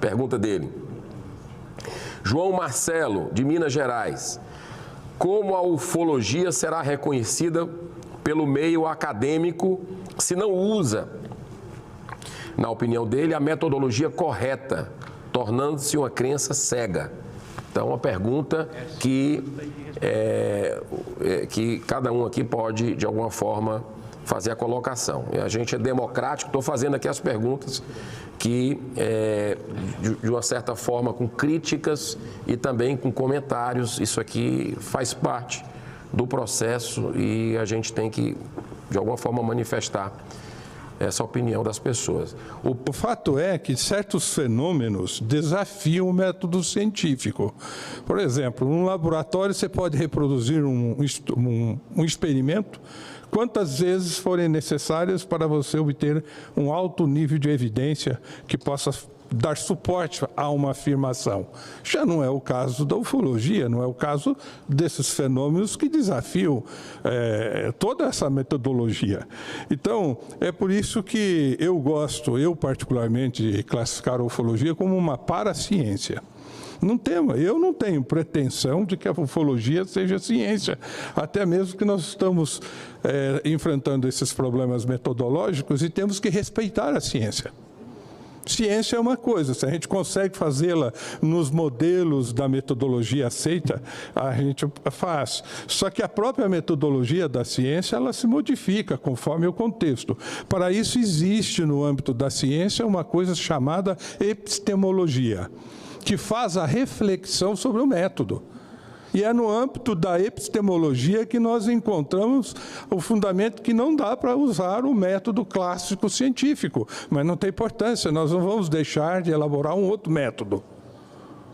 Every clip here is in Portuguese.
Pergunta dele. João Marcelo, de Minas Gerais. Como a ufologia será reconhecida pelo meio acadêmico se não usa, na opinião dele, a metodologia correta, tornando-se uma crença cega? Então, uma pergunta que cada um aqui pode, de alguma forma, fazer a colocação. E a gente é democrático, estou fazendo aqui as perguntas que, de uma certa forma, com críticas e também com comentários. Isso aqui faz parte do processo e a gente tem que, de alguma forma, manifestar essa opinião das pessoas. O fato é que certos fenômenos desafiam o método científico. Por exemplo, num laboratório você pode reproduzir um experimento quantas vezes forem necessárias para você obter um alto nível de evidência que possa dar suporte a uma afirmação. Já não é o caso da ufologia, não é o caso desses fenômenos que desafiam toda essa metodologia. Então, é por isso que eu particularmente, de classificar a ufologia como uma paraciência. Eu não tenho pretensão de que a ufologia seja ciência, até mesmo que nós estamos enfrentando esses problemas metodológicos e temos que respeitar a ciência. Ciência é uma coisa, se a gente consegue fazê-la nos modelos da metodologia aceita, a gente faz. Só que a própria metodologia da ciência, ela se modifica conforme o contexto. Para isso existe no âmbito da ciência uma coisa chamada epistemologia, que faz a reflexão sobre o método. E é no âmbito da epistemologia que nós encontramos o fundamento que não dá para usar o método clássico científico. Mas não tem importância, nós não vamos deixar de elaborar um outro método.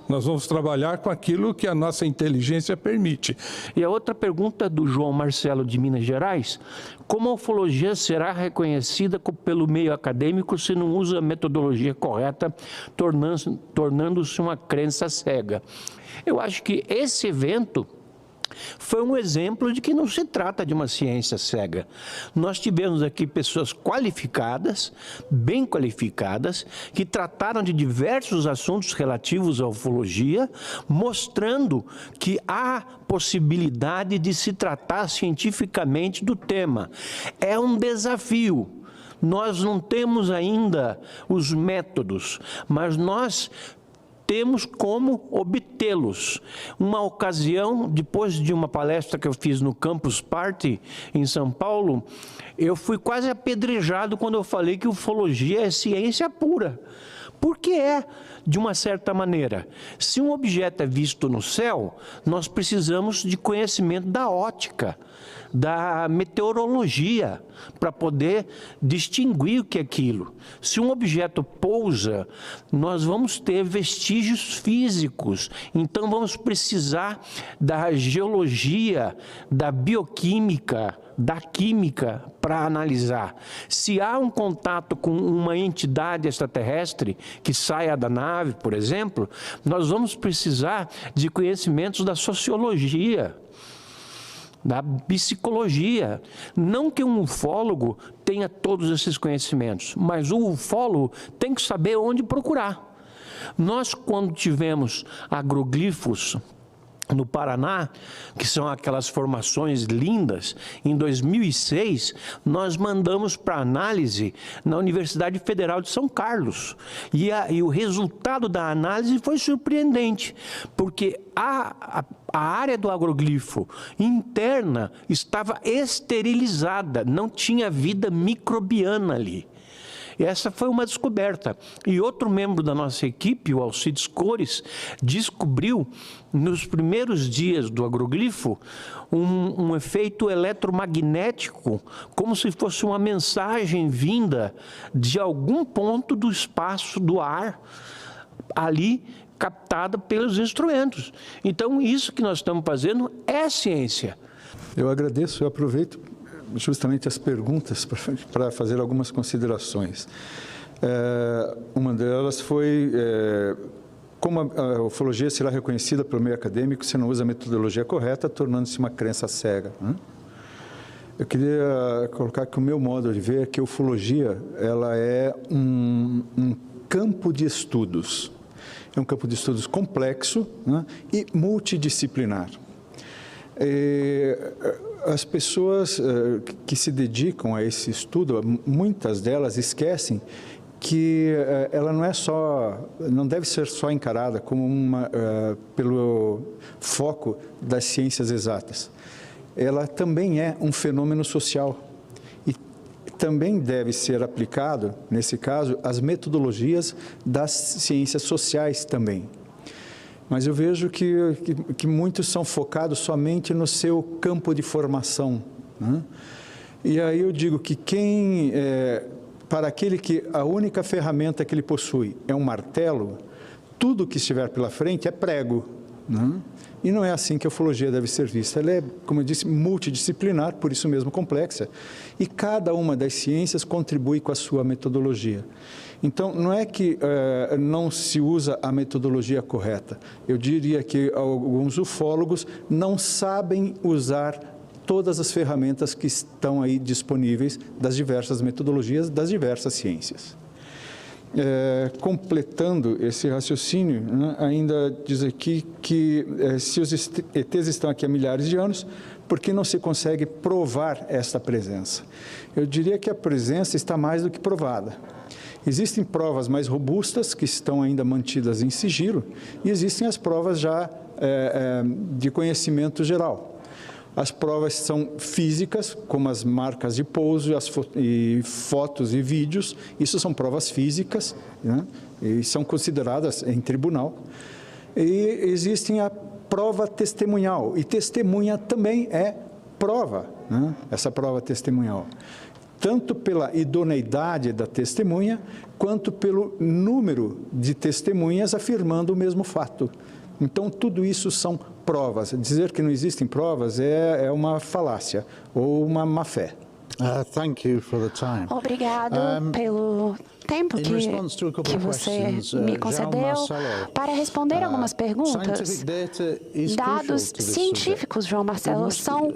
Nós vamos trabalhar com aquilo que a nossa inteligência permite. E a outra pergunta do João Marcelo, de Minas Gerais: como a ufologia será reconhecida pelo meio acadêmico se não usa a metodologia correta, tornando-se uma crença cega? Eu acho que esse evento foi um exemplo de que não se trata de uma ciência cega. Nós tivemos aqui pessoas qualificadas, bem qualificadas, que trataram de diversos assuntos relativos à ufologia, mostrando que há possibilidade de se tratar cientificamente do tema. É um desafio. Nós não temos ainda os métodos, mas nós temos como obtê-los. Uma ocasião, depois de uma palestra que eu fiz no Campus Party, em São Paulo, eu fui quase apedrejado quando eu falei que ufologia é ciência pura. Porque é, de uma certa maneira. Se um objeto é visto no céu, nós precisamos de conhecimento da ótica, da meteorologia, para poder distinguir o que é aquilo. Se um objeto pousa, nós vamos ter vestígios físicos, então vamos precisar da geologia, da bioquímica, da química para analisar. Se há um contato com uma entidade extraterrestre que saia da nave, por exemplo, nós vamos precisar de conhecimentos da sociologia, da psicologia. Não que um ufólogo tenha todos esses conhecimentos, mas o ufólogo tem que saber onde procurar. Nós, quando tivemos agroglifos no Paraná, que são aquelas formações lindas, em 2006, nós mandamos para análise na Universidade Federal de São Carlos. E o resultado da análise foi surpreendente, porque a área do agroglifo interna estava esterilizada, não tinha vida microbiana ali. Essa foi uma descoberta. E outro membro da nossa equipe, o Alcides Cores, descobriu, nos primeiros dias do agroglifo, um efeito eletromagnético, como se fosse uma mensagem vinda de algum ponto do espaço, do ar, ali captada pelos instrumentos. Então, isso que nós estamos fazendo é ciência. Eu agradeço, eu aproveito justamente as perguntas para fazer algumas considerações. Uma delas foi como a ufologia será reconhecida pelo meio acadêmico se não usa a metodologia correta, tornando-se uma crença cega. Eu queria colocar que o meu modo de ver é que a ufologia ela é um campo de estudos. É um campo de estudos complexo, né, e multidisciplinar. As pessoas que se dedicam a esse estudo, muitas delas esquecem que ela não deve ser só encarada como pelo foco das ciências exatas. Ela também é um fenômeno social e também deve ser aplicado, nesse caso, as metodologias das ciências sociais também. Mas eu vejo que muitos são focados somente no seu campo de formação, né? E aí eu digo que para aquele que a única ferramenta que ele possui é um martelo, tudo que estiver pela frente é prego, né? E não é assim que a ufologia deve ser vista. Ela é, como eu disse, multidisciplinar, por isso mesmo complexa, e cada uma das ciências contribui com a sua metodologia. Então, não é que não se usa a metodologia correta. Eu diria que alguns ufólogos não sabem usar todas as ferramentas que estão aí disponíveis das diversas metodologias, das diversas ciências. Completando esse raciocínio, né, ainda diz aqui que se os ETs estão aqui há milhares de anos, por que não se consegue provar esta presença? Eu diria que a presença está mais do que provada. Existem provas mais robustas que estão ainda mantidas em sigilo e existem as provas já de conhecimento geral. As provas são físicas, como as marcas de pouso, e fotos e vídeos. Isso são provas físicas, né? E são consideradas em tribunal. E existem a prova testemunhal, e testemunha também é prova, né? Essa prova testemunhal. Tanto pela idoneidade da testemunha, quanto pelo número de testemunhas afirmando o mesmo fato. Então, tudo isso são provas. Dizer que não existem provas é uma falácia ou uma má-fé. Thank you for the time. Obrigado pelo tempo que você me concedeu para responder algumas perguntas. Dados científicos, João Marcelo, são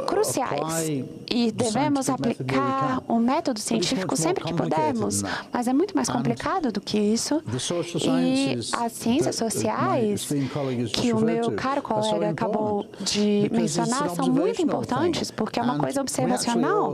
cruciais e devemos aplicar o método científico sempre que pudermos, mas é muito mais complicado do que isso. E as ciências sociais, que o meu caro colega acabou de mencionar, são muito importantes porque é uma coisa observacional.